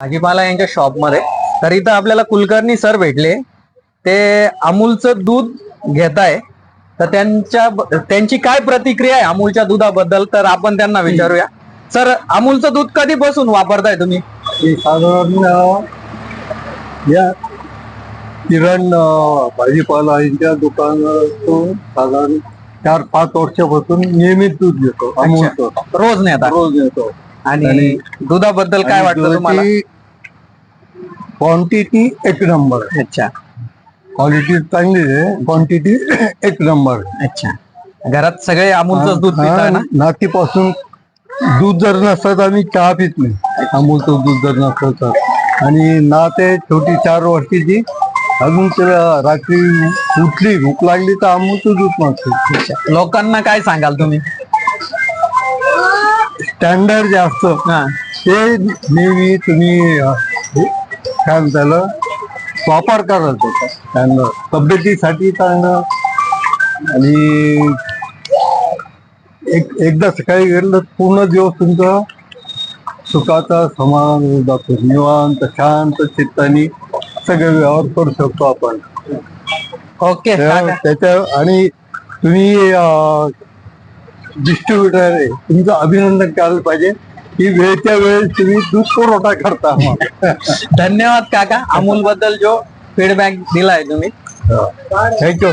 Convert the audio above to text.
भाजीपाला यांच्या शॉप मध्ये. तर इथं आपल्याला कुलकर्णी सर भेटले. ते अमूलचं दूध घेताय. तर त्यांची काय प्रतिक्रिया आहे अमूलच्या दुधाबद्दल, तर आपण त्यांना विचारूया. सर, अमूलचं दूध कधीपासून वापरताय तुम्ही? साधारण या किरण भाजीपाला यांच्या दुकानातून साधारण 4-5 वर्षापासून नियमित दूध घेतो. अमूलचं रोज नेता? रोज घेतो. आणि दुधाबद्दल काय वाटतं तुम्हाला? क्वांटिटी एक नंबर. अच्छा. क्वालिटी चांगली आहे, क्वांटिटी एक नंबर. अच्छा. घरात सगळे अमूलचं दूध पिताय ना? नातीपासून दूध जर नसतं तर आम्ही चहा पित नाही, अमूलचं दूध जर नसतं तर. आणि नाते छोटी 4 वर्षाची, अजून त्याला रात्री उठली भूक लागली तर अमूलचं दूध मागतो. लोकांना काय सांगाल तुम्ही? स्टँडर्ड जे असतं ते नेहमी तुम्ही काय म्हणताल वापर करायचा होता. स्टँडर्ड तब्येतीसाठी चांगलं. आणि एकदा सकाळी गेलं पूर्ण दिवस तुमचा सुखाचा समाधान जातो. निवांत शांत चित्तानी सगळे व्यवहार करू शकतो आपण. ओके. त्याच्या आणि तुम्ही डिस्ट्रीब्युटर आहे, तुमचं अभिनंदन करायला पाहिजे की वेळच्या वेळेस तुम्ही दूध पुरवठा करता. धन्यवाद काका, अमूल बद्दल जो फीडबॅक दिलाय तुम्ही. थँक्यू.